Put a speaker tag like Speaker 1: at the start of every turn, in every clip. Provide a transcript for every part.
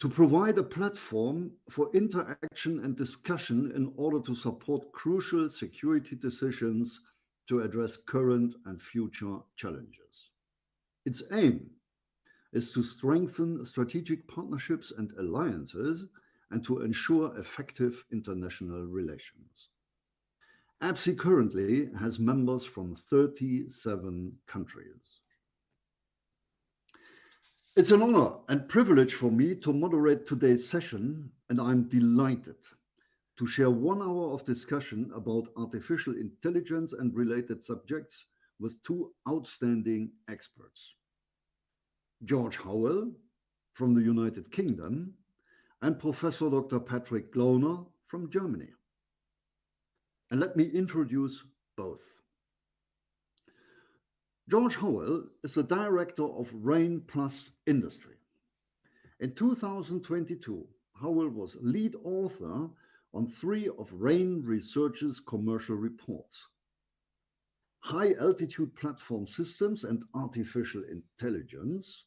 Speaker 1: to provide a platform for interaction and discussion in order to support crucial security decisions to address current and future challenges. Its aim is to strengthen strategic partnerships and alliances and to ensure effective international relations. APSI currently has members from 37 countries. It's an honor and privilege for me to moderate today's session, and I'm delighted to share 1 hour of discussion about artificial intelligence and related subjects with 2 outstanding experts. George Howell from the United Kingdom and Professor Dr. Patrick Glauner from Germany. And let me introduce both. George Howell is the director of RAIN Plus Industry. In 2022, Howell was lead author on 3 of RAIN Research's commercial reports: High Altitude Platform Systems and Artificial Intelligence,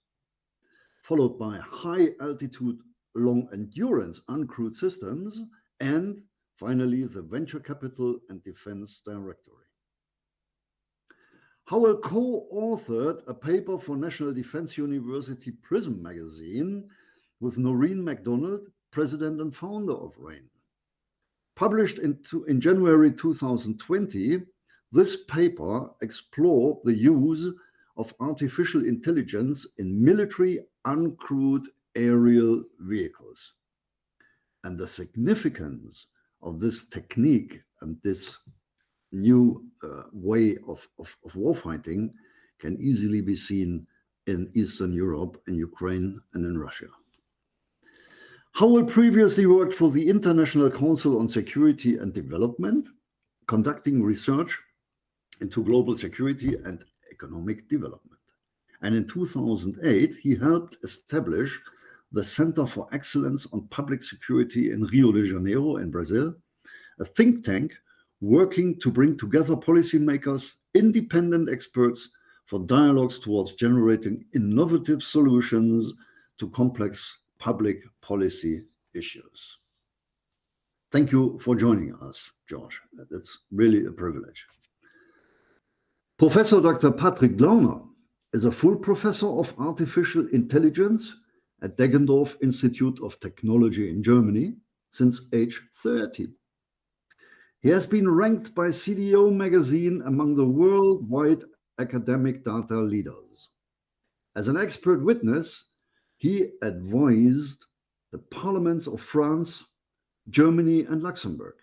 Speaker 1: followed by High Altitude Long Endurance Uncrewed Systems, and finally the Venture Capital and Defense Directory. Howell co-authored a paper for National Defense University Prism magazine with Noreen MacDonald, president and founder of RAIN. Published in January 2020, this paper explored the use of artificial intelligence in military uncrewed aerial vehicles and the significance of this technique and this new way of warfighting can easily be seen in Eastern Europe, in Ukraine, and in Russia. Howell previously worked for the International Council on Security and Development, conducting research into global security and economic development. And in 2008, he helped establish the Center for Excellence on Public Security in Rio de Janeiro in Brazil, a think tank working to bring together policymakers, independent experts for dialogues towards generating innovative solutions to complex public policy issues. Thank you for joining us, George. It's really a privilege. Professor Dr. Patrick Glauner is a full professor of artificial intelligence at Deggendorf Institute of Technology in Germany since age 30. He has been ranked by CDO magazine among the worldwide academic data leaders. As an expert witness, he advised the parliaments of France, Germany, and Luxembourg.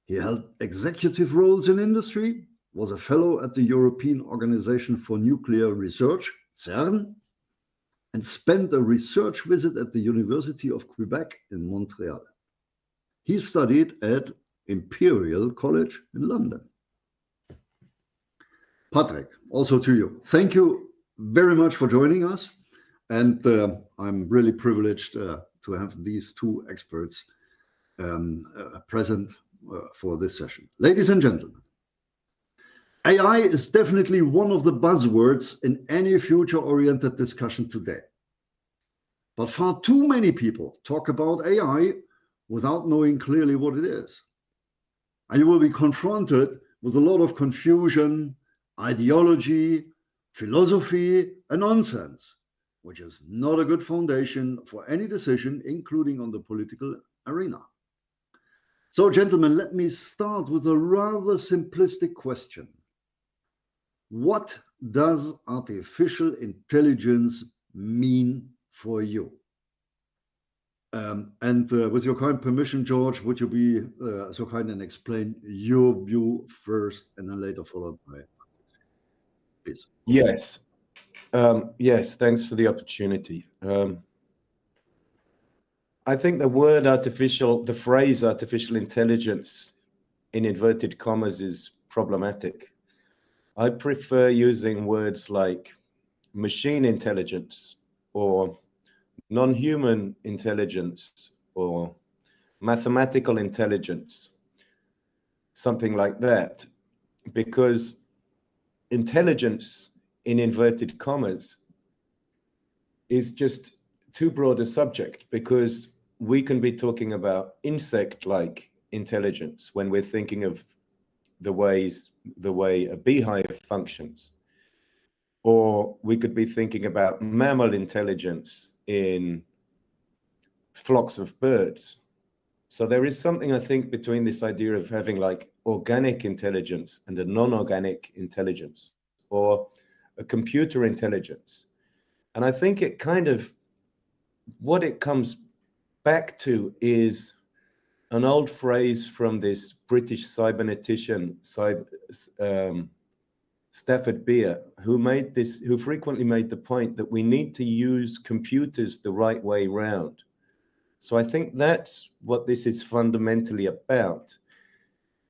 Speaker 1: He held executive roles in industry, was a fellow at the European Organization for Nuclear Research, CERN, and spent a research visit at the University of Quebec in Montreal. He studied at Imperial College in London. Patrick, also to you. Thank you very much for joining us. And I'm really privileged to have these 2 experts present for this session. Ladies and gentlemen, AI is definitely one of the buzzwords in any future-oriented discussion today. But far too many people talk about AI without knowing clearly what it is. And you will be confronted with a lot of confusion, ideology, philosophy, and nonsense, which is not a good foundation for any decision, including on the political arena. So, gentlemen, let me start with a rather simplistic question. What does artificial intelligence mean for you? With your kind permission, George, would you be so kind and explain your view first and then later followed by, please.
Speaker 2: Yes. Yes, thanks for the opportunity. I think the phrase artificial intelligence in inverted commas is problematic. I prefer using words like machine intelligence or non-human intelligence or mathematical intelligence, something like that, because intelligence in inverted commas is just too broad a subject, because we can be talking about insect-like intelligence when we're thinking of the way a beehive functions, or we could be thinking about mammal intelligence in flocks of birds. So there is something, I think, between this idea of having like organic intelligence and a non-organic intelligence, or a computer intelligence. And I think it kind of, what it comes back to is an old phrase from this British cybernetician, Stafford Beer, who frequently made the point that we need to use computers the right way round. So I think that's what this is fundamentally about.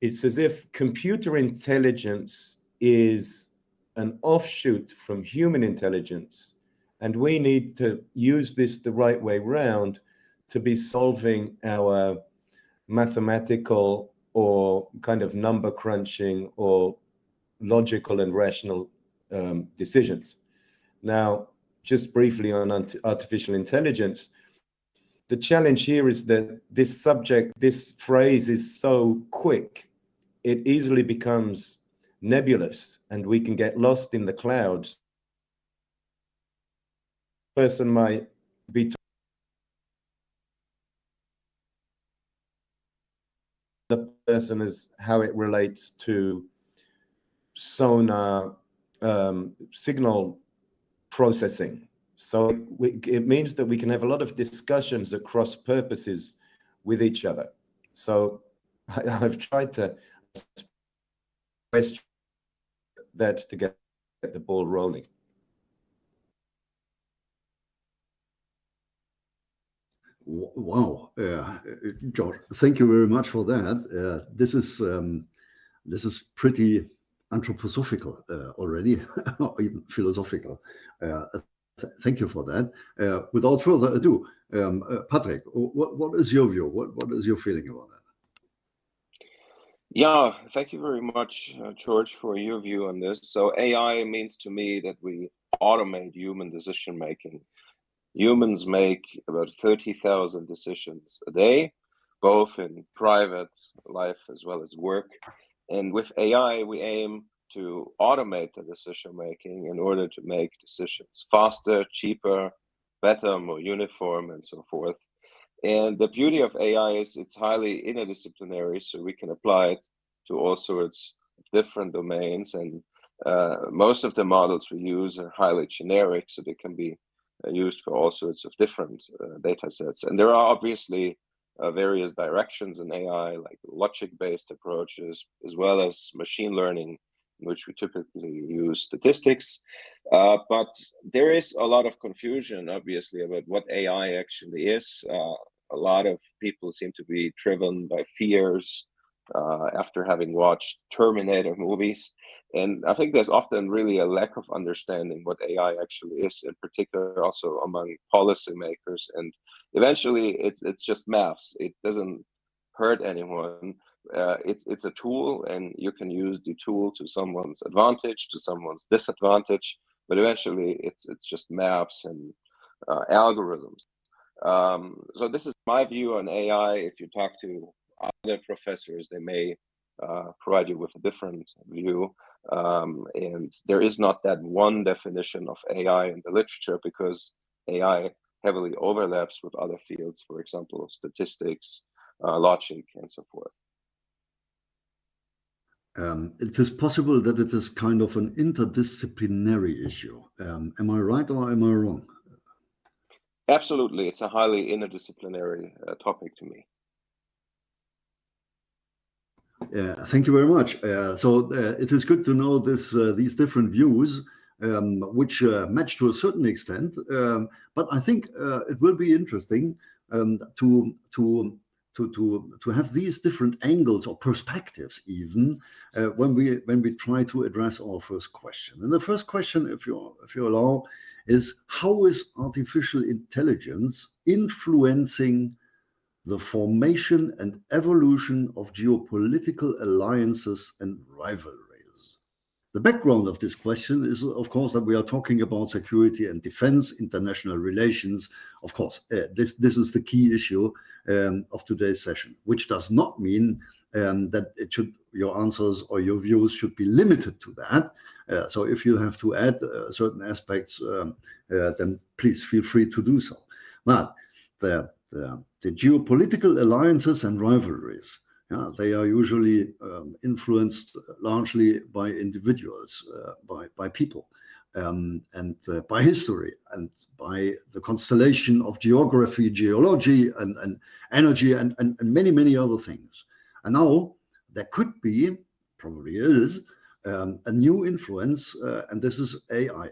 Speaker 2: It's as if computer intelligence is an offshoot from human intelligence, and we need to use this the right way round to be solving our mathematical or kind of number crunching or logical and rational decisions. Now, just briefly on artificial intelligence, the challenge here is that this phrase is so quick, it easily becomes nebulous and we can get lost in the clouds. Person might be the person is how it relates to sonar signal processing. So it means that we can have a lot of discussions across purposes with each other. So I've tried to question that to get the ball rolling.
Speaker 1: Wow, George, thank you very much for that. This is pretty anthroposophical already, or even philosophical. Thank you for that. Without further ado, Patrick, what is your view? What is your feeling about that?
Speaker 3: Yeah, thank you very much, George, for your view on this. So AI means to me that we automate human decision making. Humans make about 30,000 decisions a day, both in private life as well as work. And with AI, we aim to automate the decision making in order to make decisions faster, cheaper, better, more uniform, and so forth. And the beauty of AI is it's highly interdisciplinary, so we can apply it to all sorts of different domains. And most of the models we use are highly generic, so they can be used for all sorts of different data sets. And there are obviously various directions in AI, like logic-based approaches, as well as machine learning, in which we typically use statistics. But there is a lot of confusion, obviously, about what AI actually is. A lot of people seem to be driven by fears after having watched Terminator movies. And I think there's often really a lack of understanding what AI actually is, in particular also among policymakers. And eventually it's just maths. It doesn't hurt anyone. It's a tool, and you can use the tool to someone's advantage, to someone's disadvantage, but eventually it's just maths and algorithms. So this is my view on AI. If you talk to other professors, they may provide you with a different view. And there is not that one definition of AI in the literature, because AI heavily overlaps with other fields, for example, statistics, logic, and so forth.
Speaker 1: It is possible that it is kind of an interdisciplinary issue. Am I right or am I wrong?
Speaker 3: Absolutely. It's a highly interdisciplinary topic to me.
Speaker 1: Thank you very much. So it is good to know these different views, which match to a certain extent. But I think it will be interesting to have these different angles or perspectives, even when we try to address our first question. And the first question, if you allow, is how is artificial intelligence influencing the formation and evolution of geopolitical alliances and rivalries? The background of this question is, of course, that we are talking about security and defense, international relations. Of course, this is the key issue of today's session, which does not mean that your answers or your views should be limited to that. So if you have to add certain aspects, then please feel free to do so. But the geopolitical alliances and rivalries, they are usually influenced largely by individuals, by people, and by history, and by the constellation of geography, geology, and energy, and many other things. And now there could be, probably is, a new influence, and this is AI.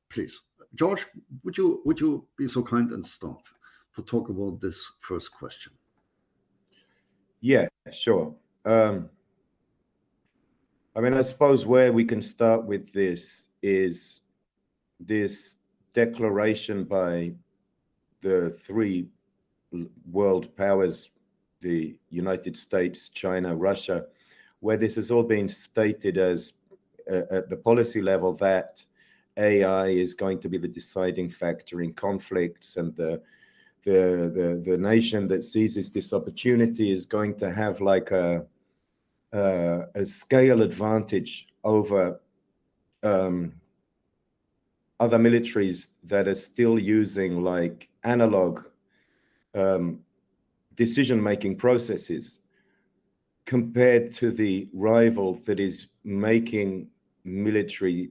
Speaker 1: Please, George, would you be so kind and start to talk about this first question?
Speaker 2: Yeah, sure. I mean, I suppose where we can start with this is this declaration by the three world powers, the United States, China, Russia, where this has all been stated as at the policy level that AI is going to be the deciding factor in conflicts, and the nation that seizes this opportunity is going to have like a scale advantage over other militaries that are still using like analog decision-making processes compared to the rival that is making military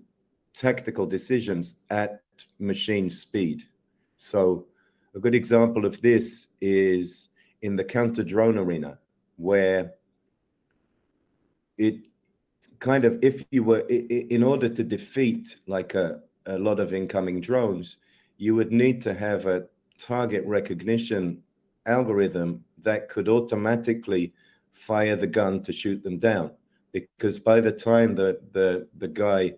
Speaker 2: tactical decisions at machine speed. So a good example of this is in the counter-drone arena, where it kind of, if you were, in order to defeat like a lot of incoming drones, you would need to have a target recognition algorithm that could automatically fire the gun to shoot them down. Because by the time the guy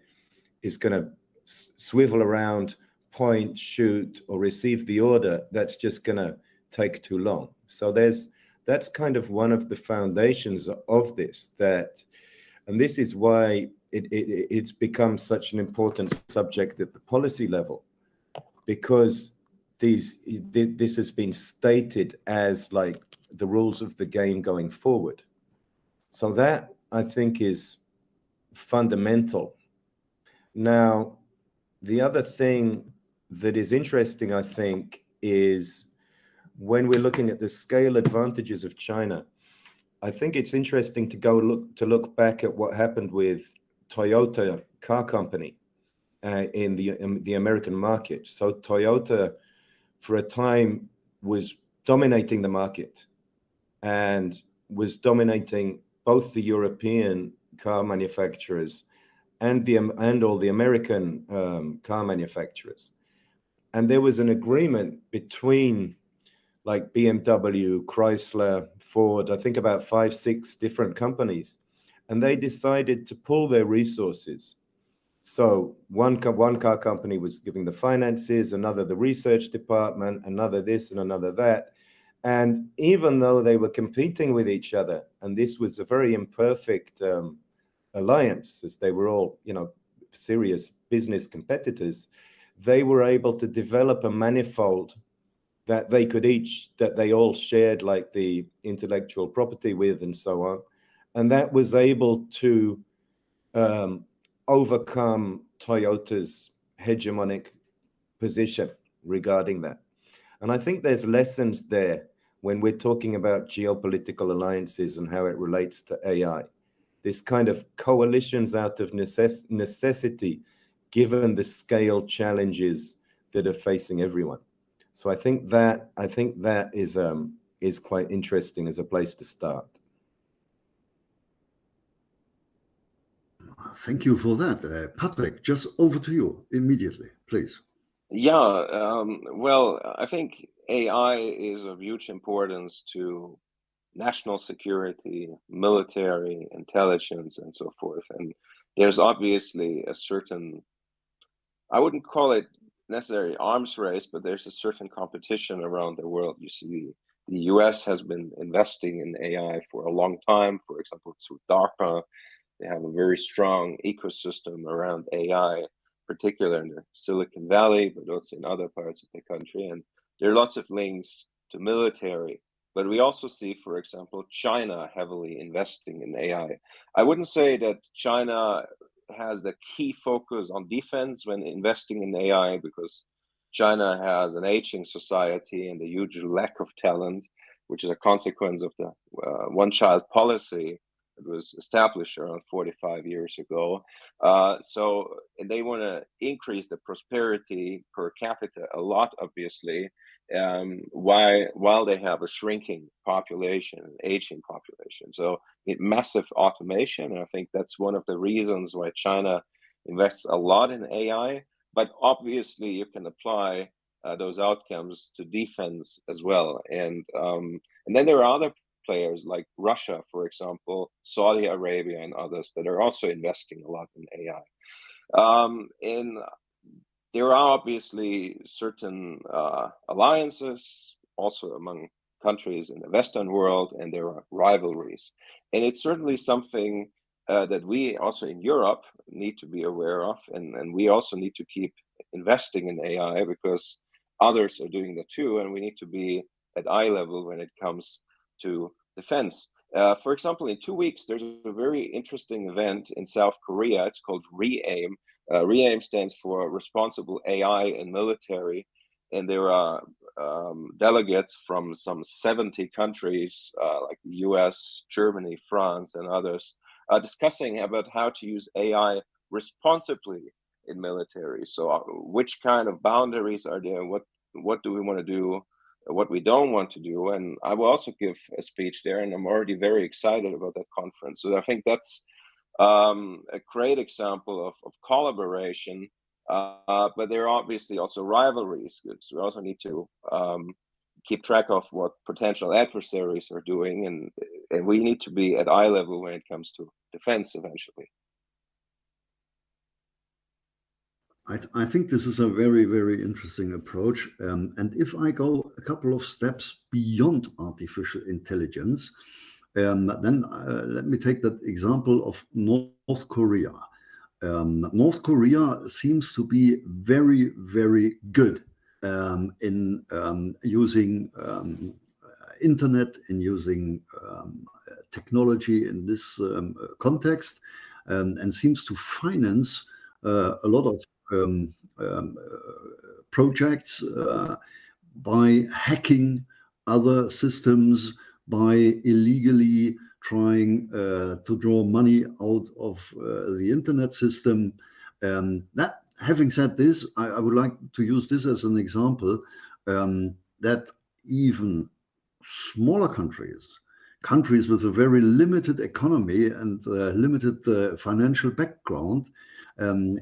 Speaker 2: is going to swivel around, point, shoot, or receive the order, that's just going to take too long. So that's kind of one of the foundations of this, and this is why it's become such an important subject at the policy level, because this has been stated as like the rules of the game going forward. So that, I think, is fundamental. Now, the other thing that is interesting, I think, is when we're looking at the scale advantages of China, I think it's interesting to look back at what happened with Toyota car company in the American market. So Toyota, for a time, was dominating the market and was dominating both the European car manufacturers and all the American car manufacturers. And there was an agreement between like BMW, Chrysler, Ford, I think about 5-6 different companies, and they decided to pool their resources. So one car company was giving the finances, another the research department, another this and another that. And even though they were competing with each other, and this was a very imperfect alliance, as they were all, serious business competitors, they were able to develop a manifold that they all shared, like the intellectual property with and so on. And that was able to overcome Toyota's hegemonic position regarding that. And I think there's lessons there when we're talking about geopolitical alliances and how it relates to AI. This kind of coalitions out of necessity, given the scale challenges that are facing everyone. So I think that is quite interesting as a place to start.
Speaker 1: Thank you for that. Patrick, just over to you immediately, please.
Speaker 3: Yeah, well, I think AI is of huge importance to national security, military, intelligence, and so forth. And there's obviously a certain, I wouldn't call it necessarily arms race, but there's a certain competition around the world. You see, the US has been investing in AI for a long time, for example, through DARPA. They have a very strong ecosystem around AI, particularly in the Silicon Valley, but also in other parts of the country. And there are lots of links to military. But we also see, for example, China heavily investing in AI. I wouldn't say that China has the key focus on defense when investing in AI, because China has an aging society and a huge lack of talent, which is a consequence of the one-child policy that was established around 45 years ago. So they want to increase the prosperity per capita a lot, obviously, while they have a shrinking population, an aging population. So massive automation. And I think that's one of the reasons why China invests a lot in AI. But obviously, you can apply those outcomes to defense as well. And then there are other players like Russia, for example, Saudi Arabia, and others that are also investing a lot in AI. And there are obviously certain alliances also among countries in the Western world, and there are rivalries. And it's certainly something that we also in Europe need to be aware of, and we also need to keep investing in AI because others are doing that too, and we need to be at eye level when it comes to defense. For example, in 2 weeks, there's a very interesting event in South Korea. It's called REAIM. REAIM stands for Responsible AI in Military, and there are delegates from some 70 countries like the US, Germany, France, and others discussing about how to use AI responsibly in military. So which kind of boundaries are there? What do we want to do? What we don't want to do? And I will also give a speech there, and I'm already very excited about that conference. So I think that's a great example of collaboration, but there are obviously also rivalries. So we also need to keep track of what potential adversaries are doing, and we need to be at eye level when it comes to defense eventually.
Speaker 1: I think this is a very, very interesting approach. And if I go a couple of steps beyond artificial intelligence, then let me take that example of North Korea. North Korea seems to be very, very good in using internet, in using technology in this context, and seems to finance a lot of projects by hacking other systems, by illegally trying to draw money out of the internet system. That, having said this, I would like to use this as an example that even smaller countries with a very limited economy and limited financial background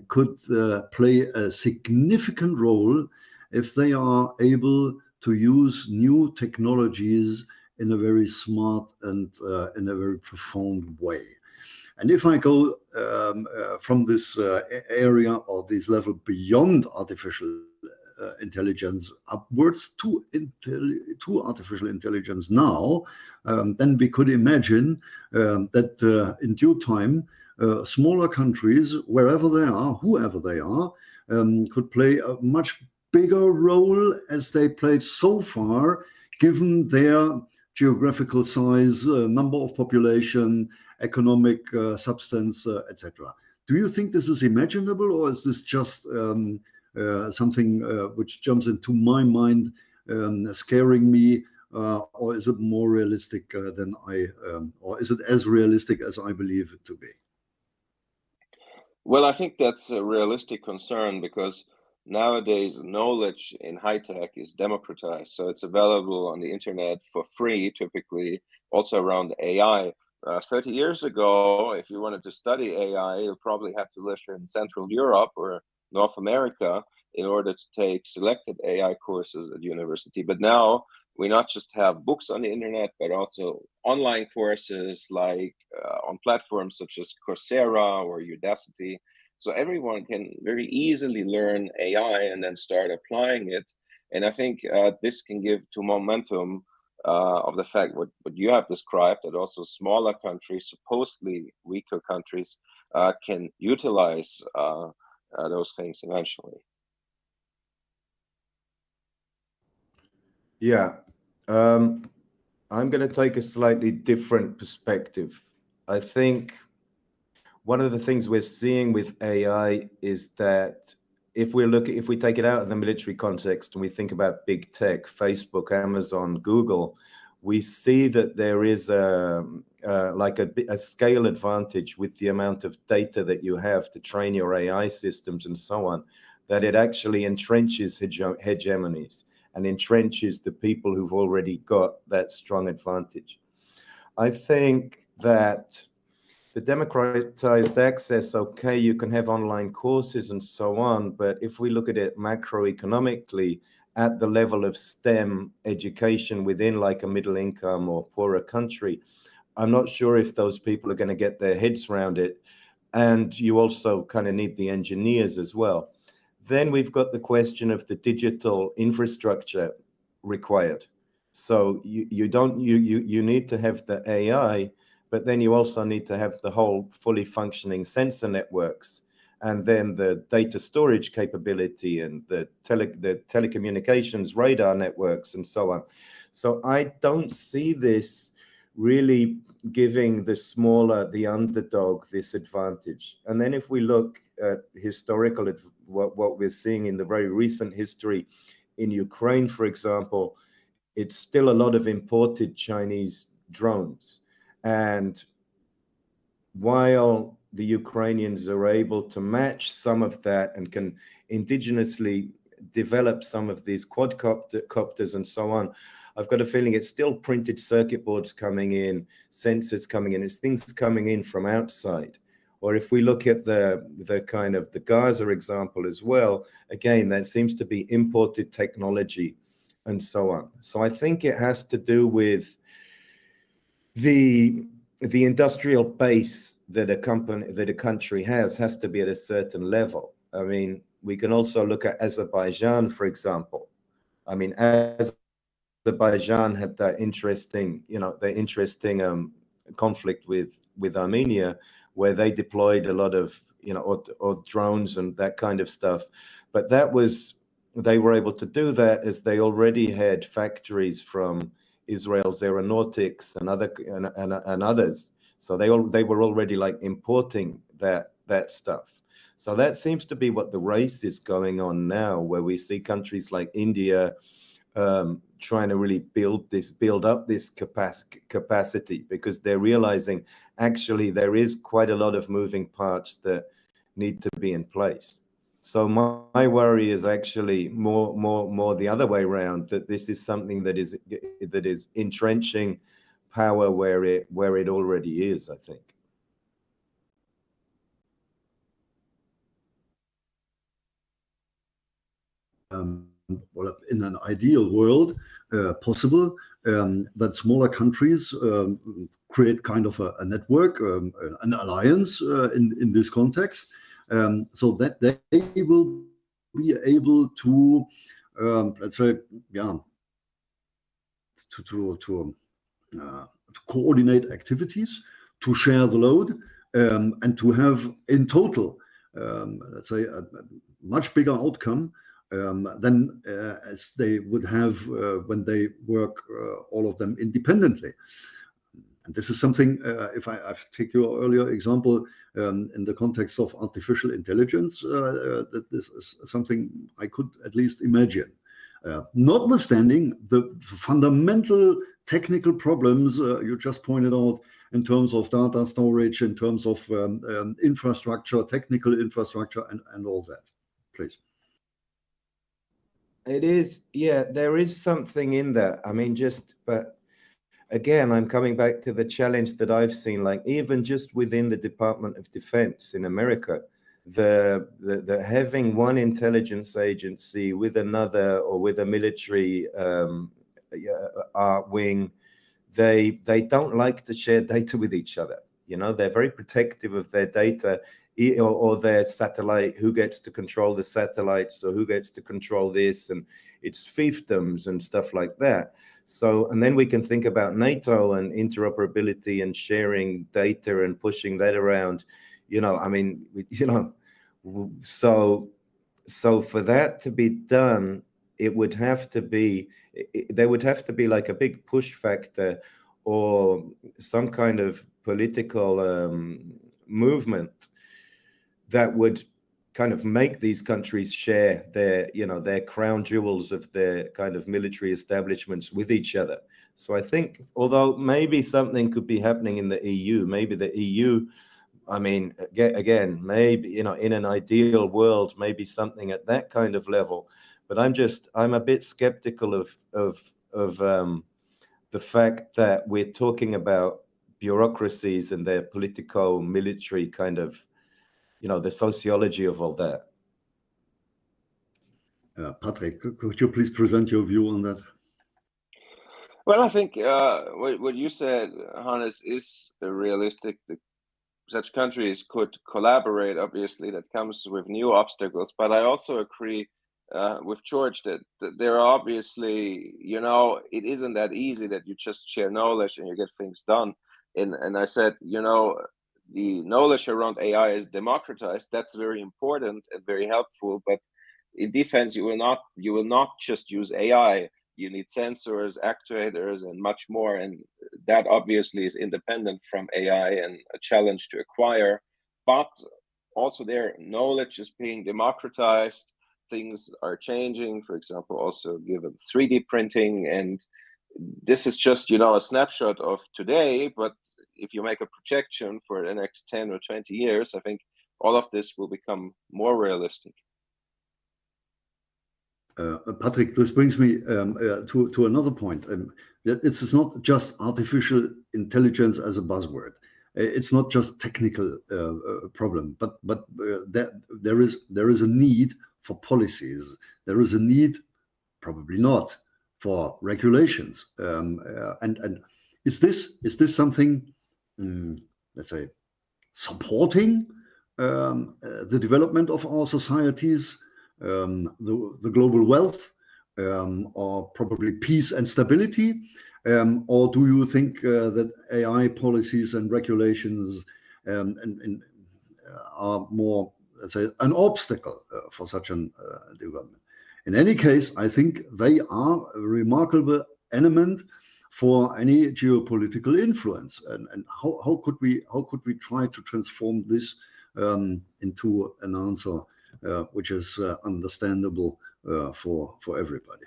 Speaker 1: could play a significant role if they are able to use new technologies in a very smart and in a very profound way. And if I go from this area or this level beyond artificial intelligence upwards to artificial intelligence now, then we could imagine that in due time, smaller countries, wherever they are, whoever they are, could play a much bigger role as they played so far, given their geographical size, number of population, economic substance, etc. Do you think this is imaginable, or is this just something which jumps into my mind, scaring me, or is it more realistic than or is it as realistic as I believe it to be?
Speaker 3: Well, I think that's a realistic concern because nowadays knowledge in high tech is democratized. So it's available on the internet for free, typically, also around AI. 30 years ago, if you wanted to study AI, you probably have to live in Central Europe or North America in order to take selected AI courses at university. But now we not just have books on the internet, but also online courses like on platforms such as Coursera or Udacity. So everyone can very easily learn AI and then start applying it. And I think this can give to momentum of the fact what you have described, that also smaller countries, supposedly weaker countries, can utilize those things eventually.
Speaker 2: Yeah, I'm going to take a slightly different perspective. I think one of the things we're seeing with AI is that if we take it out of the military context and we think about big tech, Facebook, Amazon, Google, we see that there is like a scale advantage with the amount of data that you have to train your AI systems and so on, that it actually entrenches hegemonies and entrenches the people who've already got that strong advantage. I think that the democratized access, okay, you can have online courses and so on, but if we look at it macroeconomically at the level of STEM education within like a middle income or poorer country, I'm not sure if those people are going to get their heads around it. And you also kind of need the engineers as well. Then we've got the question of the digital infrastructure required. So you need to have the AI, but then you also need to have the whole fully functioning sensor networks, and then the data storage capability and the telecommunications radar networks and so on. So I don't see this really giving the smaller, the underdog, this advantage. And then if we look at historical, what we're seeing in the very recent history in Ukraine, for example, it's still a lot of imported Chinese drones. And while the Ukrainians are able to match some of that and can indigenously develop some of these quadcopters and so on, I've got a feeling it's still printed circuit boards coming in, sensors coming in, it's things coming in from outside. Or if we look at the kind of the Gaza example as well, again, that seems to be imported technology and so on. So I think it has to do with the industrial base that a country has to be at a certain level. I mean, we can also look at Azerbaijan, for example. I mean, Azerbaijan had that interesting, conflict with Armenia, where they deployed a lot of, or drones and that kind of stuff. But they were able to do that as they already had factories from Israel's aeronautics and others. So they were already like importing that stuff. So that seems to be what the race is going on now, where we see countries like India trying to really build up this capacity, because they're realizing actually there is quite a lot of moving parts that need to be in place. So my worry is actually more the other way around, that this is something that is entrenching power where it already is, I think.
Speaker 1: Well, in an ideal world, possible that smaller countries create kind of a network, an alliance in this context, so that they will be able to, let's say, to coordinate activities, to share the load, and to have in total, let's say, a much bigger outcome than as they would have when they work all of them independently. And this is something, if I take your earlier example in the context of artificial intelligence, that this is something I could at least imagine. Notwithstanding the fundamental technical problems you just pointed out in terms of data storage, in terms of infrastructure, technical infrastructure, and all that. Please.
Speaker 2: It is, yeah, there is something in that. I mean, but again, I'm coming back to the challenge that I've seen, like even just within the Department of Defense in America, the having one intelligence agency with another, or with a military wing, they don't like to share data with each other. They're very protective of their data, or their satellite, who gets to control the satellites, or who gets to control this. And its fiefdoms and stuff like that. So, and then we can think about NATO and interoperability and sharing data and pushing that around, I mean, so for that to be done, it would have to be, there would have to be like a big push factor or some kind of political movement that would kind of make these countries share their crown jewels of their kind of military establishments with each other. So I think, although maybe something could be happening in the EU, maybe the EU, I mean, again, maybe, in an ideal world, maybe something at that kind of level. But I'm a bit skeptical of the fact that we're talking about bureaucracies and their politico-military kind of, the sociology of all that.
Speaker 1: Patrick, could you please present your view on that?
Speaker 3: Well, I think what you said, Hannes, is realistic. Such countries could collaborate. Obviously, that comes with new obstacles. But I also agree with George that there are obviously, it isn't that easy that you just share knowledge and you get things done. And I said, the knowledge around AI is democratized. That's very important and very helpful. But in defense, you will not just use AI. You need sensors, actuators, and much more. And that obviously is independent from AI and a challenge to acquire. But also their knowledge is being democratized. Things are changing, for example, also given 3D printing. And this is just, a snapshot of today. But if you make a projection for the next 10 or 20 years, I think all of this will become more realistic.
Speaker 1: Patrick, this brings me to another point. It's not just artificial intelligence as a buzzword. It's not just technical problem, but there is a need for policies. There is a need, probably not, for regulations. And is this something, let's say, supporting the development of our societies? The global wealth, or probably peace and stability, or do you think that AI policies and regulations are more, let's say, an obstacle for such an development? In any case, I think they are a remarkable element for any geopolitical influence. And how could we try to transform this into an answer which is understandable for everybody?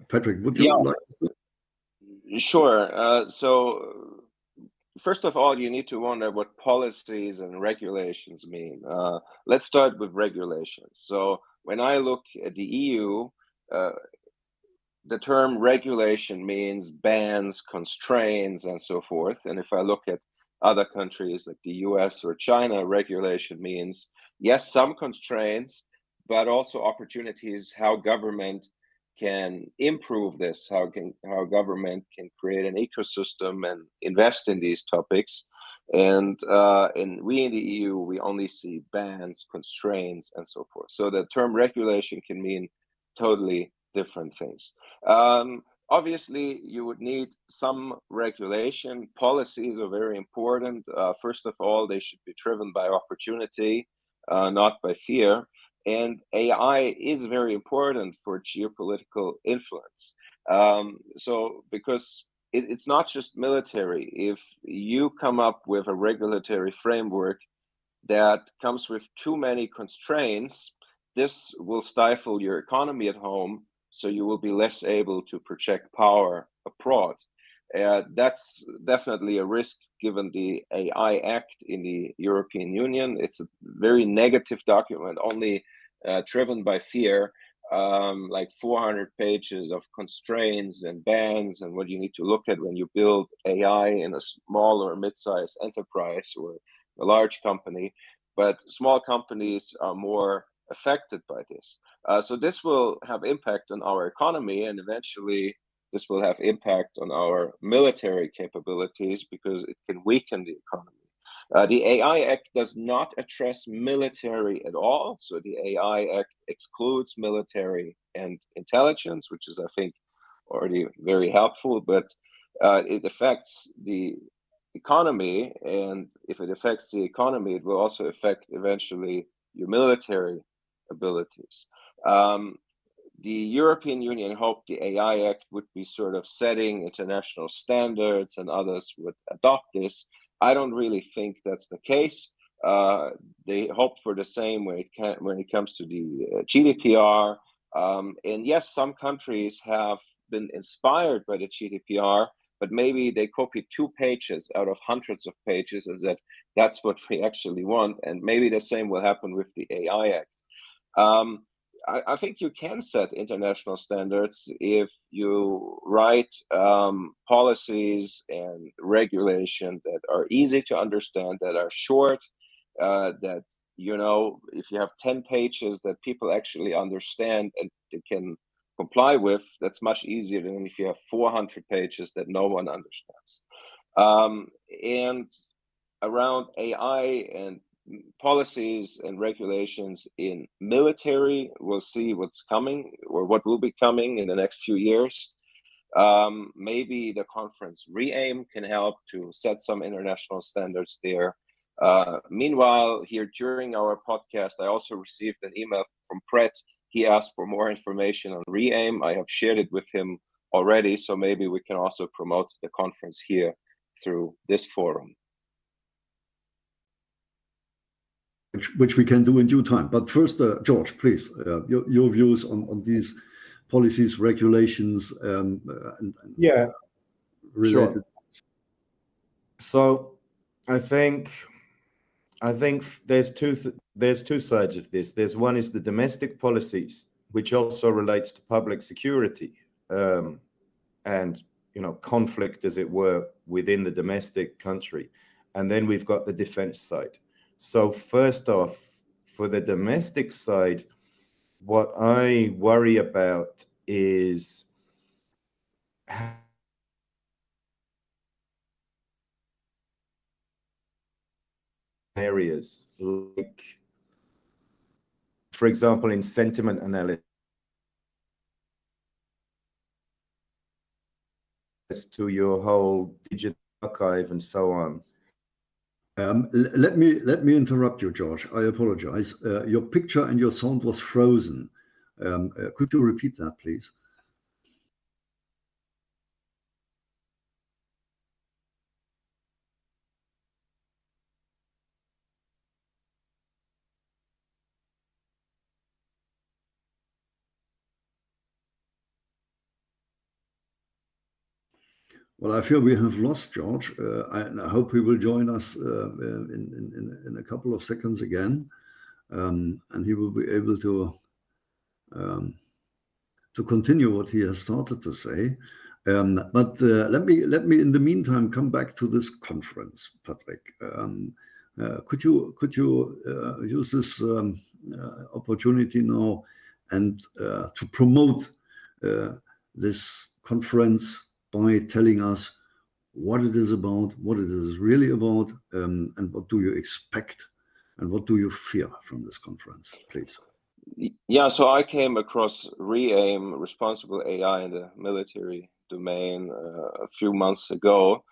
Speaker 1: Patrick, would you like to say?
Speaker 3: Sure. So first of all, you need to wonder what policies and regulations mean. Let's start with regulations. So when I look at the EU, the term regulation means bans, constraints, and so forth. And if I look at other countries like the US or China, regulation means, yes, some constraints, but also opportunities how government can improve this, how government can create an ecosystem and invest in these topics. And we in the EU, we only see bans, constraints, and so forth. So the term regulation can mean totally different things. Obviously, you would need some regulation. Policies are very important. First of all, they should be driven by opportunity, not by fear. And AI is very important for geopolitical influence. So because it's not just military. If you come up with a regulatory framework that comes with too many constraints, this will stifle your economy at home, so you will be less able to project power abroad. That's definitely a risk given the AI Act in the European Union. It's a very negative document, only driven by fear, like 400 pages of constraints and bans and what you need to look at when you build AI in a small or mid-sized enterprise or a large company. But small companies are more affected by this. So this will have impact on our economy, and eventually this will have impact on our military capabilities because it can weaken the economy. The AI Act does not address military at all. So the AI Act excludes military and intelligence, which is, I think, already very helpful, but it affects the economy, and if it affects the economy, it will also affect eventually your military abilities. The European Union hoped the AI Act would be sort of setting international standards and others would adopt this. I don't really think that's the case. They hoped for the same when it comes to the GDPR. And yes, some countries have been inspired by the GDPR, but maybe they copied 2 pages out of hundreds of pages and said, that's what we actually want. And maybe the same will happen with the AI Act. I think you can set international standards if you write policies and regulation that are easy to understand, that are short, that, you know, if you have 10 pages that people actually understand and they can comply with, that's much easier than if you have 400 pages that no one understands. And around AI and policies and regulations in military, we'll see what's coming or what will be coming in the next few years. Maybe the conference REAIM can help to set some international standards there. Meanwhile, here during our podcast, I also received an email from Brett. He asked for more information on REAIM. I have shared it with him already, so maybe we can also promote the conference here through this forum.
Speaker 1: Which we can do in due time. But first, George, please, your views on these policies, regulations, and
Speaker 2: yeah,
Speaker 1: related.
Speaker 2: sure. So I think there's two sides of this. There's one is the domestic policies, which also relates to public security, and, you know, conflict, as it were, within the domestic country. And then we've got the defense side. So first off, for the domestic side, what I worry about is areas like, for example, in sentiment analysis, to your whole digital archive and so on.
Speaker 1: Let me interrupt you, George. I apologize. Your picture and your sound was frozen. Could you repeat that, please? Well, I fear we have lost George. I hope he will join us in a couple of seconds again, and he will be able to continue what he has started to say. But let me, in the meantime, come back to this conference, Patrick. Could you use this opportunity now and to promote this conference by telling us what it is about, what it is really about, and what do you expect and what do you fear from this conference, please?
Speaker 3: Yeah, so I came across REAIM, Responsible AI in the Military Domain, a few months ago.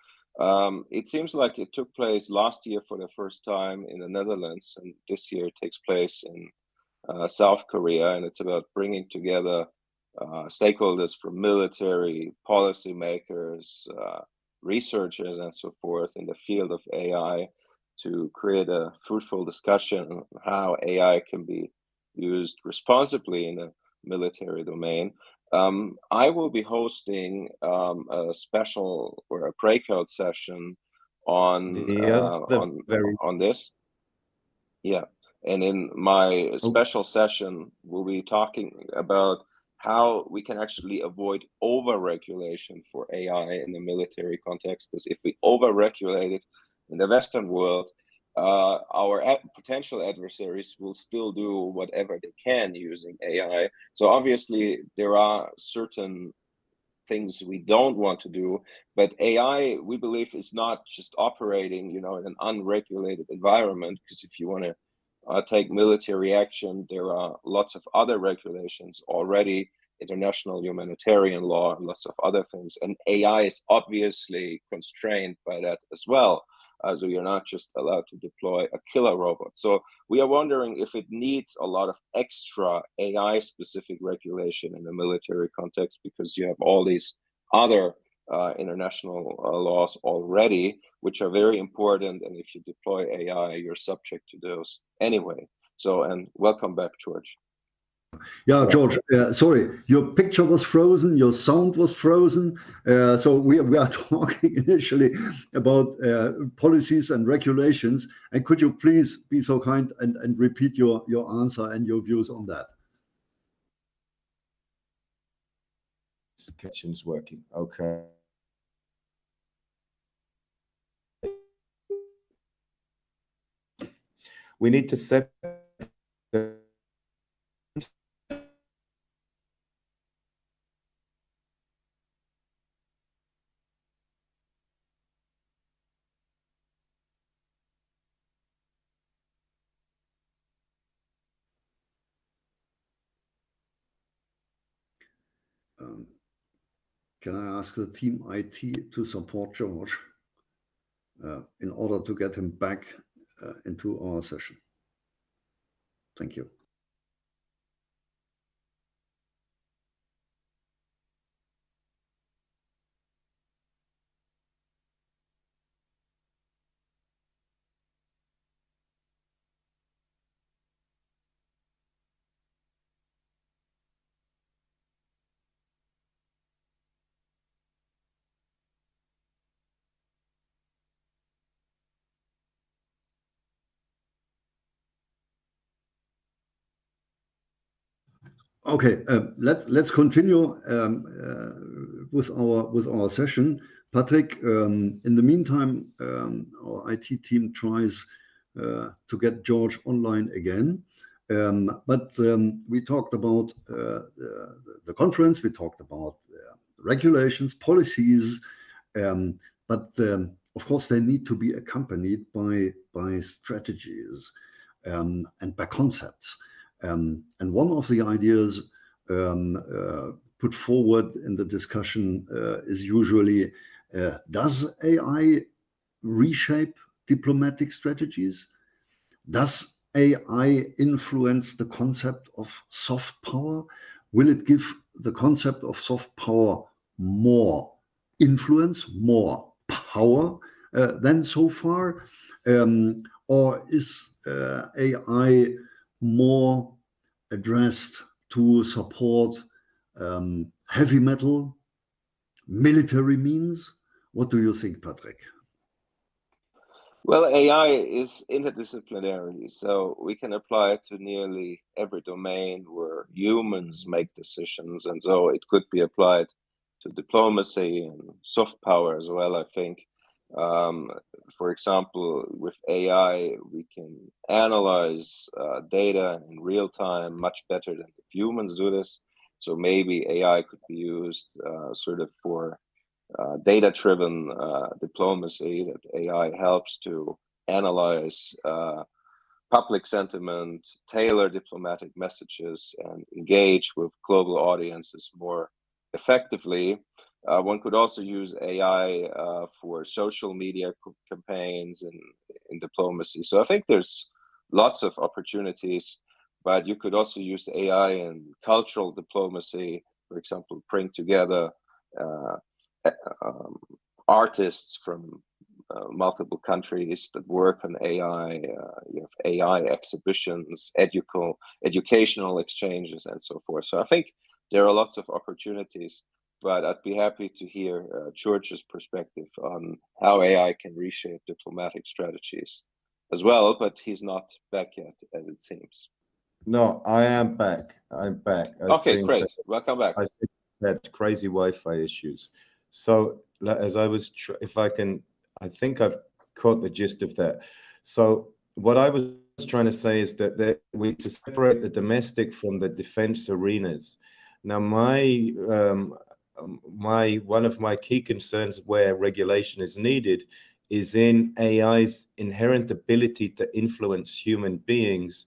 Speaker 3: It seems like it took place last year for the first time in the Netherlands, and this year it takes place in South Korea, and it's about bringing together stakeholders from military, policymakers, researchers, and so forth in the field of AI to create a fruitful discussion on how AI can be used responsibly in the military domain. I will be hosting a special or a breakout session on this. Yeah, and in my special session, we'll be talking about how we can actually avoid over-regulation for AI in the military context. Because if we over-regulate it in the Western world, our potential adversaries will still do whatever they can using AI. So obviously there are certain things we don't want to do, but AI, we believe, is not just operating, you know, in an unregulated environment. Because if you want to take military action. There are lots of other regulations already, international humanitarian law, and lots of other things. And AI is obviously constrained by that as well. So you're not just allowed to deploy a killer robot. So we are wondering if it needs a lot of extra AI-specific regulation in the military context, because you have all these other international laws already, which are very important. And if you deploy AI, you're subject to those anyway. So, and welcome back, George.
Speaker 1: Yeah, George, sorry, your picture was frozen, your sound was frozen. So we are talking initially about policies and regulations. And could you please be so kind and repeat your answer and your views on that?
Speaker 2: Kitchen's working. Okay. We need to separate the
Speaker 1: can I ask the team IT to support George in order to get him back into our session? Thank you. Okay, let's continue with our session. Patrick, in the meantime, our IT team tries to get George online again. But we talked about the conference, we talked about regulations, policies, but of course they need to be accompanied by strategies and by concepts. And one of the ideas put forward in the discussion is usually, does AI reshape diplomatic strategies? Does AI influence the concept of soft power? Will it give the concept of soft power more influence, more power than so far? Or is AI more addressed to support heavy metal, military means? What do you think, Patrick?
Speaker 3: Well, AI is interdisciplinary, so we can apply it to nearly every domain where humans make decisions. And so it could be applied to diplomacy and soft power as well, I think. For example, with AI, we can analyze data in real time much better than if humans do this. So maybe AI could be used sort of for data-driven diplomacy, that AI helps to analyze public sentiment, tailor diplomatic messages, and engage with global audiences more effectively. One could also use AI for social media campaigns in diplomacy. So I think there's lots of opportunities, but you could also use AI in cultural diplomacy, for example, bring together artists from multiple countries that work on AI. You have AI exhibitions, educational exchanges, and so forth. So I think there are lots of opportunities, but I'd be happy to hear George's perspective on how AI can reshape diplomatic strategies as well, but he's not back yet, as it seems.
Speaker 2: No, I am back. I'm back.
Speaker 3: Okay, great. Welcome back.
Speaker 2: I had crazy Wi-Fi issues. So as I was, I think I've caught the gist of that. So what I was trying to say is that we need to separate the domestic from the defense arenas. Now, one of my key concerns where regulation is needed is in AI's inherent ability to influence human beings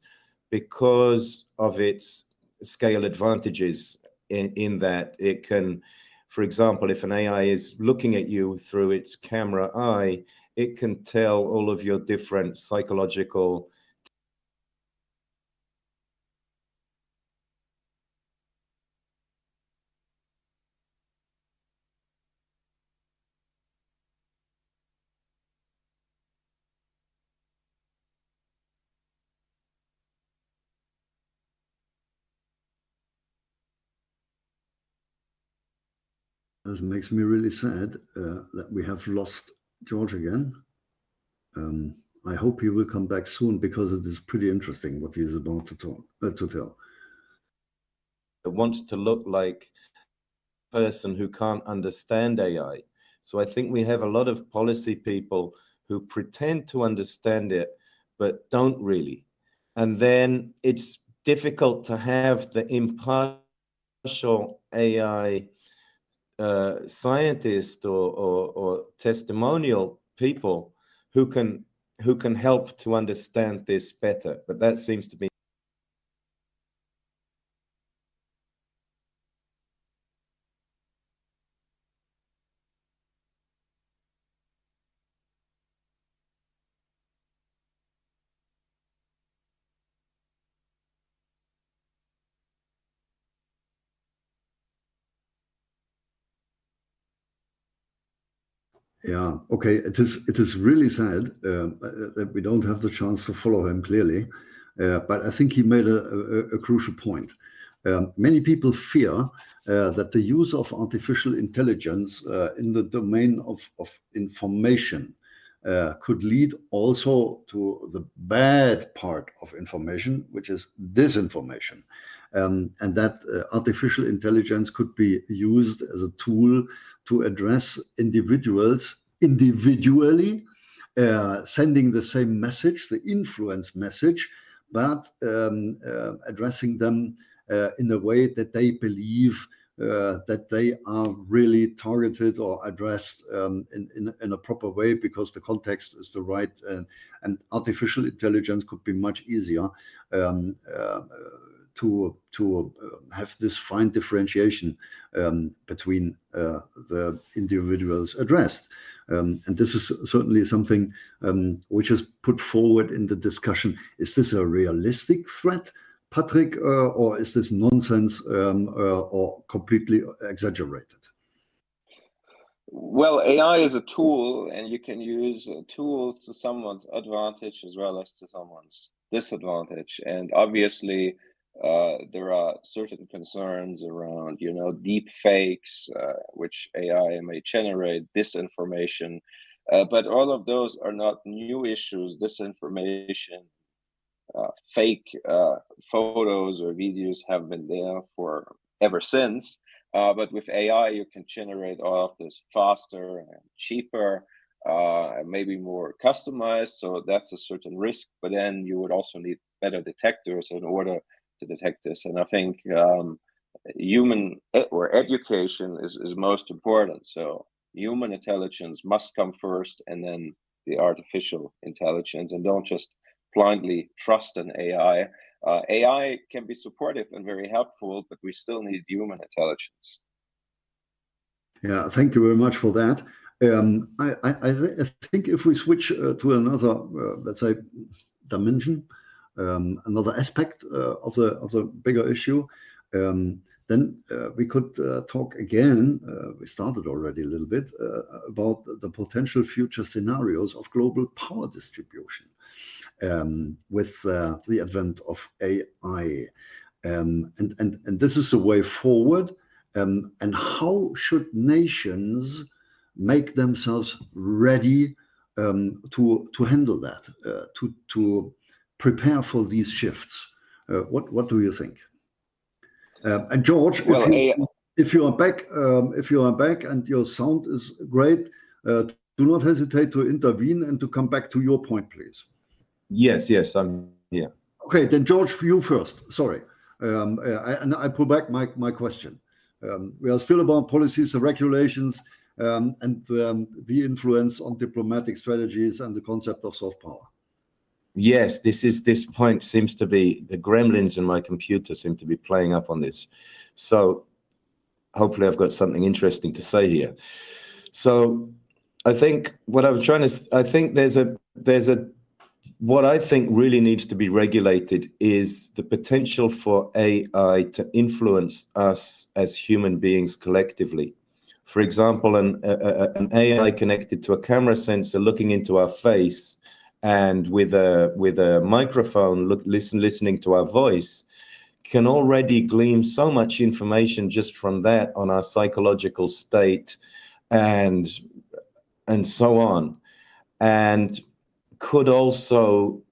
Speaker 2: because of its scale advantages in that it can, for example, if an AI is looking at you through its camera eye, it can tell all of your different psychological
Speaker 1: This makes me really sad that we have lost George again. I hope he will come back soon because it is pretty interesting what he is about to tell.
Speaker 2: It wants to look like a person who can't understand AI. So I think we have a lot of policy people who pretend to understand it, but don't really. And then it's difficult to have the impartial AI scientist or testimonial people who can help to understand this better. But that seems to be
Speaker 1: Yeah, okay. It is really sad that we don't have the chance to follow him clearly, but I think he made a crucial point. Many people fear that the use of artificial intelligence in the domain of information could lead also to the bad part of information, which is disinformation. And that artificial intelligence could be used as a tool to address individuals individually, sending the same message, the influence message, but addressing them in a way that they believe that they are really targeted or addressed in a proper way because the context is the right, and artificial intelligence could be much easier to have this fine differentiation between the individuals addressed. And this is certainly something which is put forward in the discussion. Is this a realistic threat, Patrick, or is this nonsense or completely exaggerated?
Speaker 3: Well, AI is a tool, and you can use a tool to someone's advantage as well as to someone's disadvantage. And obviously, there are certain concerns around, deep fakes, which AI may generate, disinformation. But all of those are not new issues. Disinformation, fake photos or videos have been there for ever since. But with AI, you can generate all of this faster and cheaper, and maybe more customized. So that's a certain risk. But then you would also need better detectors in order to detect this. And I think human or education is most important. So human intelligence must come first, and then the artificial intelligence, and don't just blindly trust an AI. AI can be supportive and very helpful, but we still need human intelligence.
Speaker 1: Yeah, thank you very much for that. I think if we switch to another, let's say, dimension, another aspect of the bigger issue, then we could talk again. We started already a little bit about the potential future scenarios of global power distribution with the advent of AI, and this is the way forward. And how should nations make themselves ready to handle that, to prepare for these shifts? What do you think? And George, if you are back and your sound is great, do not hesitate to intervene and to come back to your point, please.
Speaker 2: Yes, I'm here.
Speaker 1: Okay, then George, for you first. Sorry, I pull back my question. We are still about policies and regulations, and the influence on diplomatic strategies and the concept of soft power.
Speaker 2: Yes, this point seems to be, the gremlins in my computer seem to be playing up on this. So hopefully I've got something interesting to say here. So I think what I'm trying to, I think what I think really needs to be regulated is the potential for AI to influence us as human beings collectively. For example, an AI connected to a camera sensor looking into our face and with a microphone listening to our voice can already glean so much information just from that on our psychological state and so on, and could also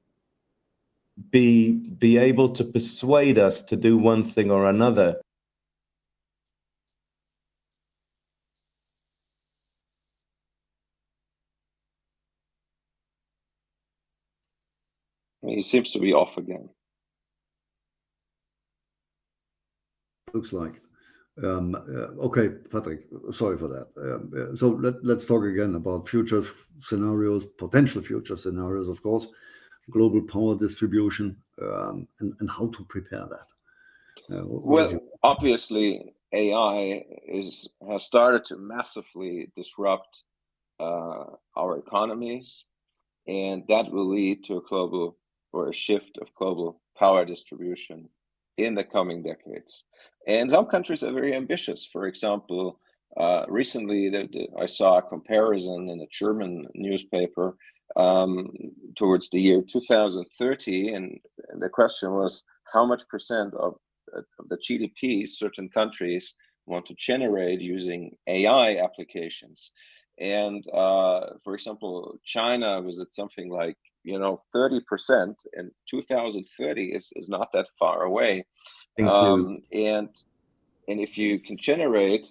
Speaker 2: be able to persuade us to do one thing or another.
Speaker 3: He seems to be off again.
Speaker 1: Looks like. Okay, Patrick, sorry for that. So let's talk again about future scenarios, potential future scenarios, of course, global power distribution, and how to prepare that.
Speaker 3: Well, obviously, AI has started to massively disrupt our economies, and that will lead to a shift of global power distribution in the coming decades. And some countries are very ambitious. For example, recently I saw a comparison in a German newspaper towards the year 2030, and the question was how much percent of the GDP certain countries want to generate using AI applications. And for example, China was at something like 30%, and 2030 is not that far away. And if you can generate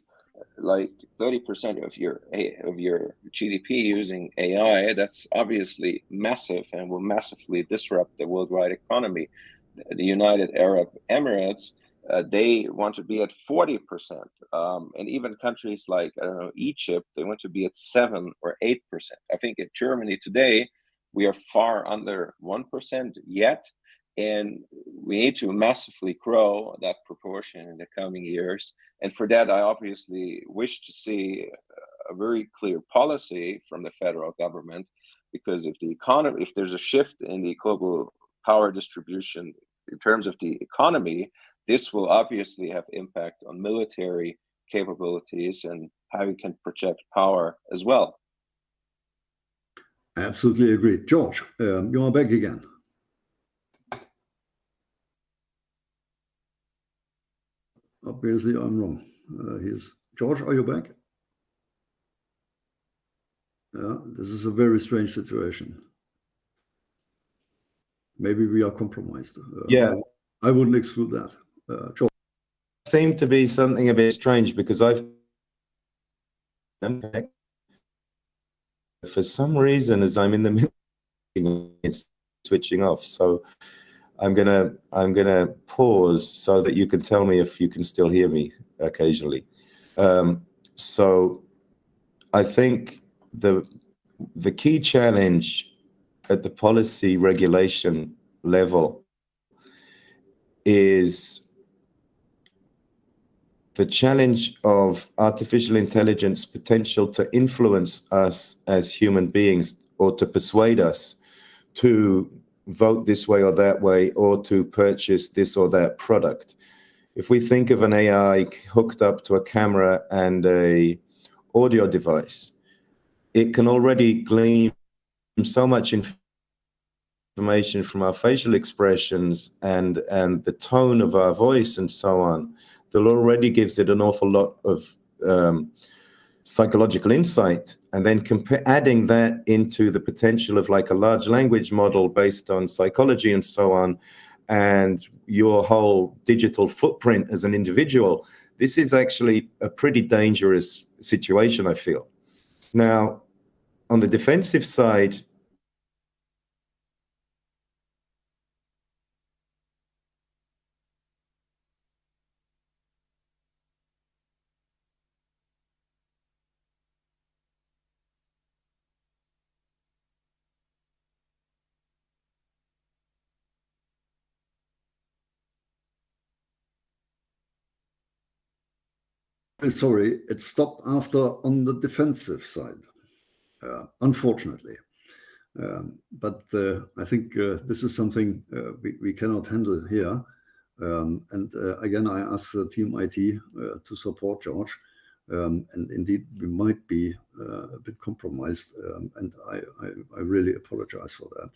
Speaker 3: like 30% of your GDP using AI, that's obviously massive and will massively disrupt the worldwide economy. The United Arab Emirates, they want to be at 40%, and even countries like Egypt, they want to be at 7 or 8%. I think in Germany today we are far under 1% yet, and we need to massively grow that proportion in the coming years. And for that, I obviously wish to see a very clear policy from the federal government, because if there's a shift in the global power distribution in terms of the economy, this will obviously have impact on military capabilities and how we can project power as well.
Speaker 1: I absolutely agree. George, you are back again. Obviously, I'm wrong. George, are you back? Yeah, this is a very strange situation. Maybe we are compromised.
Speaker 2: Yeah,
Speaker 1: I wouldn't exclude that. George.
Speaker 2: Seemed to be something a bit strange because for some reason, as I'm in the middle, it's switching off. So I'm gonna pause so that you can tell me if you can still hear me occasionally. So I think the key challenge at the policy regulation level is the challenge of artificial intelligence potential to influence us as human beings, or to persuade us to vote this way or that way, or to purchase this or that product. If we think of an AI hooked up to a camera and a audio device, it can already glean so much information from our facial expressions and the tone of our voice and so on, that already gives it an awful lot of psychological insight. And then adding that into the potential of like a large language model based on psychology and so on, and your whole digital footprint as an individual, this is actually a pretty dangerous situation, I feel. Now, on the defensive side,
Speaker 1: sorry, it stopped after on the defensive side, unfortunately. But I think this is something we cannot handle here. And again, I ask Team IT to support George. And indeed, we might be a bit compromised. And I really apologize for that.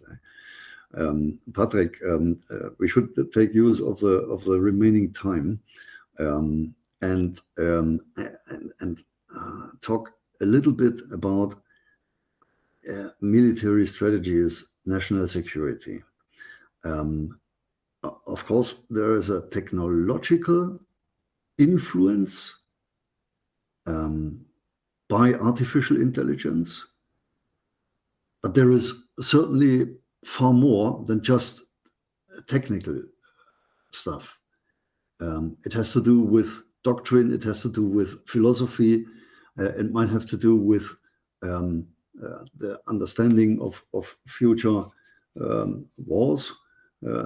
Speaker 1: Patrick, we should take use of the remaining time and talk a little bit about military strategies, national security. Of course, there is a technological influence by artificial intelligence, but there is certainly far more than just technical stuff. It has to do with doctrine, it has to do with philosophy, it might have to do with the understanding of future wars,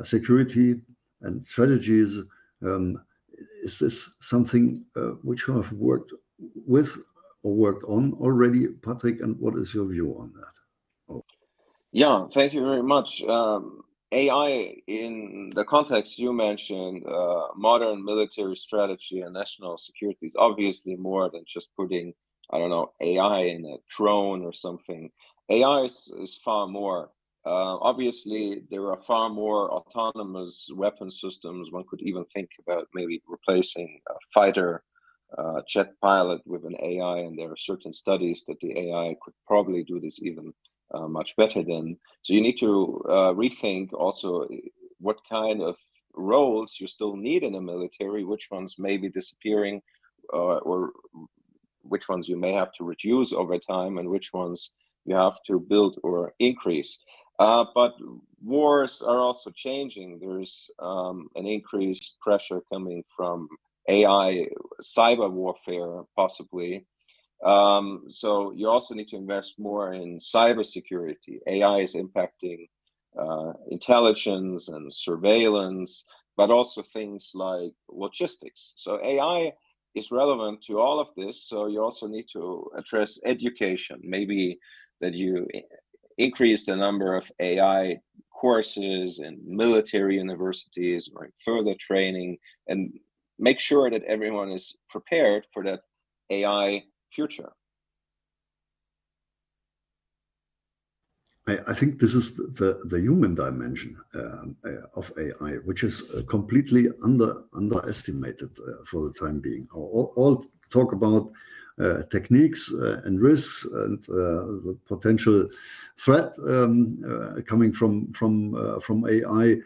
Speaker 1: security and strategies. Is this something which you have worked with or worked on already, Patrick? And what is your view on that? Oh.
Speaker 3: Yeah, thank you very much. AI, in the context you mentioned, modern military strategy and national security is obviously more than just putting, I don't know, AI in a drone or something. AI is far more. Obviously, there are far more autonomous weapon systems. One could even think about maybe replacing a fighter jet pilot with an AI, and there are certain studies that the AI could probably do this even much better than. So you need to rethink also what kind of roles you still need in the military, which ones may be disappearing, or which ones you may have to reduce over time, and which ones you have to build or increase. But wars are also changing. There's an increased pressure coming from AI, cyber warfare, possibly. So you also need to invest more in cybersecurity. AI is impacting intelligence and surveillance, but also things like logistics. So AI is relevant to all of this. So you also need to address education, maybe that you increase the number of AI courses in military universities or in further training, and make sure that everyone is prepared for that AI future.
Speaker 1: I think this is the human dimension of AI, which is completely underestimated for the time being. All talk about techniques and risks and the potential threat coming from AI,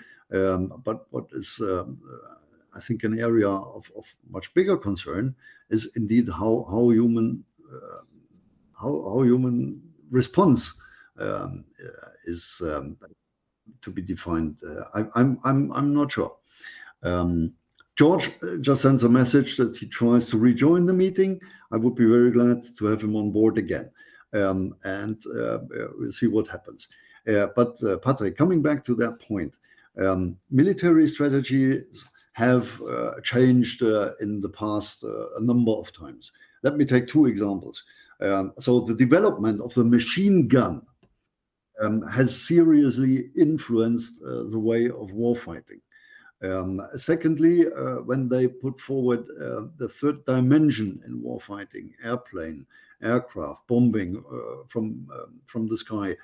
Speaker 1: but what is I think an area of much bigger concern is indeed how human response is to be defined. I'm not sure. George just sends a message that he tries to rejoin the meeting. I would be very glad to have him on board again, and we'll see what happens. But Patrick, coming back to that point, military strategies have changed in the past a number of times. Let me take two examples. So the development of the machine gun has seriously influenced the way of warfighting. Secondly, when they put forward the third dimension in warfighting, airplane, aircraft, bombing from the sky,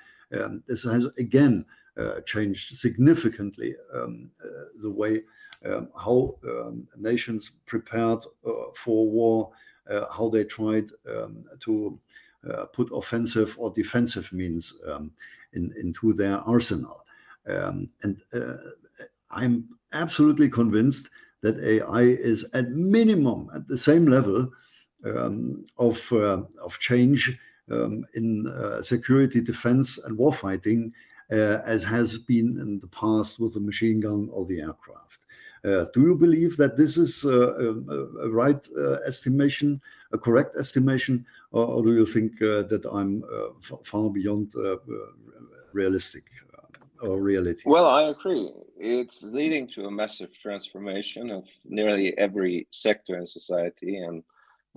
Speaker 1: this has again changed significantly the way how nations prepared for war, how they tried to put offensive or defensive means into their arsenal. And I'm absolutely convinced that AI is at minimum at the same level of change in security, defense, and warfighting as has been in the past with the machine gun or the aircraft. Do you believe that this is a right estimation, a correct estimation, or do you think that I'm far beyond realistic or reality?
Speaker 3: Well, I agree. It's leading to a massive transformation of nearly every sector in society, and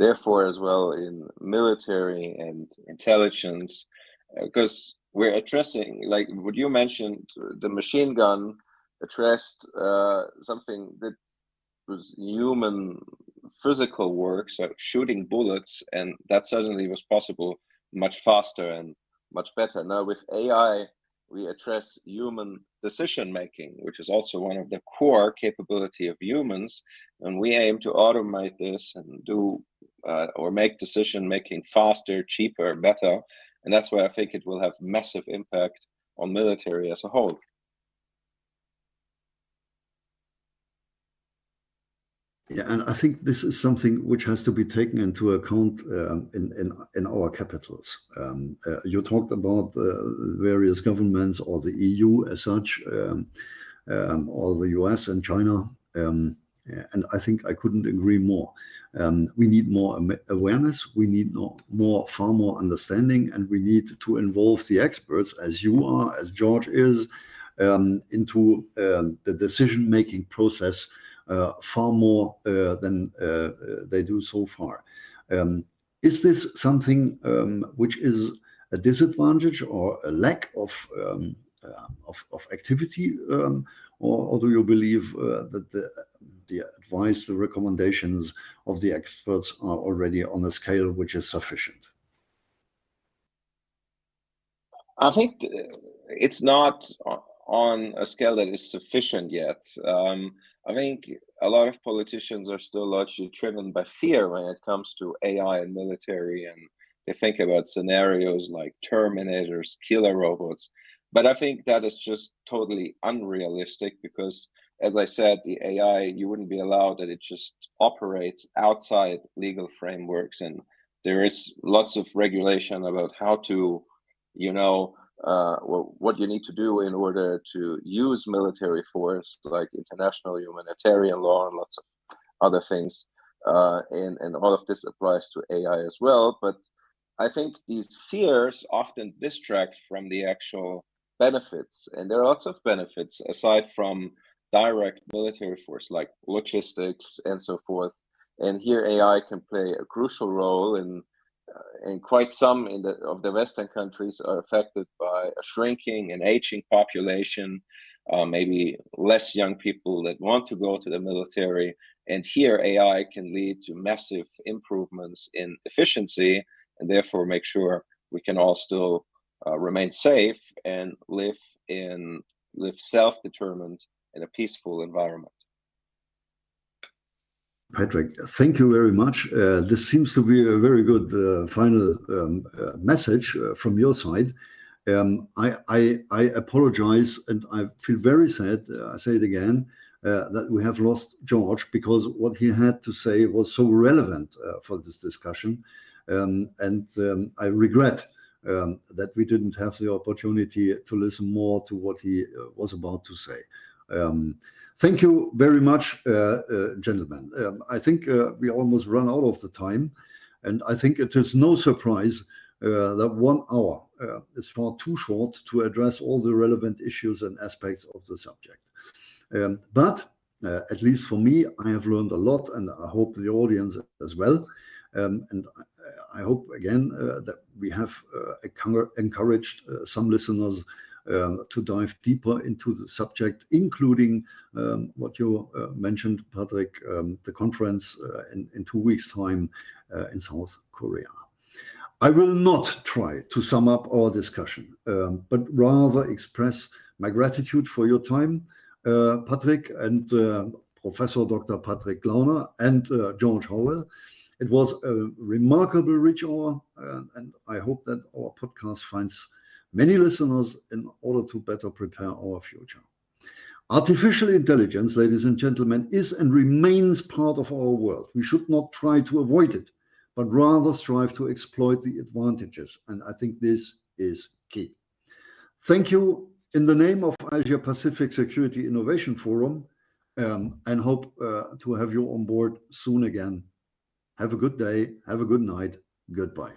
Speaker 3: therefore as well in military and intelligence, because we're addressing, like what you mentioned, the machine gun addressed something that was human physical work, so shooting bullets, and that suddenly was possible much faster and much better. Now with AI, we address human decision making, which is also one of the core capability of humans, and we aim to automate this and do or make decision making faster, cheaper, better, and that's why I think it will have massive impact on military as a whole.
Speaker 1: Yeah, and I think this is something which has to be taken into account in our capitals. You talked about various governments or the EU as such, or the US and China, and I think I couldn't agree more. We need more awareness, we need far more understanding, and we need to involve the experts, as you are, as George is, into the decision-making process far more than they do so far. Is this something which is a disadvantage or a lack of activity, or do you believe that the advice, the recommendations of the experts are already on a scale which is sufficient?
Speaker 3: I think it's not on a scale that is sufficient yet. I think a lot of politicians are still largely driven by fear when it comes to AI and military, and they think about scenarios like Terminators, killer robots. But I think that is just totally unrealistic because, as I said, the AI, you wouldn't be allowed that it just operates outside legal frameworks. And there is lots of regulation about how to, what you need to do in order to use military force, like international humanitarian law and lots of other things. And all of this applies to AI as well. But I think these fears often distract from the actual benefits. And there are lots of benefits aside from direct military force, like logistics and so forth. And here AI can play a crucial role and quite some of the Western countries are affected by a shrinking and aging population, maybe less young people that want to go to the military. And here AI can lead to massive improvements in efficiency and therefore make sure we can all still remain safe and live self-determined in a peaceful environment.
Speaker 1: Patrick, thank you very much. This seems to be a very good final message from your side. I apologize, and I feel very sad, I say it again, that we have lost George, because what he had to say was so relevant for this discussion. I regret that we didn't have the opportunity to listen more to what he was about to say. Thank you very much, gentlemen. I think we almost run out of the time, and I think it is no surprise that 1 hour is far too short to address all the relevant issues and aspects of the subject. But at least for me, I have learned a lot, and I hope the audience as well. And I hope again that we have encouraged some listeners to dive deeper into the subject, including what you mentioned, Patrick, the conference in 2 weeks' time in South Korea. I will not try to sum up our discussion, but rather express my gratitude for your time, Patrick and Professor Dr. Patrick Glauner and George Howell. It was a remarkable rich hour, and I hope that our podcast finds many listeners in order to better prepare our future. Artificial intelligence, ladies and gentlemen, is and remains part of our world. We should not try to avoid it, but rather strive to exploit the advantages. And I think this is key. Thank you in the name of Asia Pacific Security Innovation Forum, and hope to have you on board soon again. Have a good day. Have a good night. Goodbye.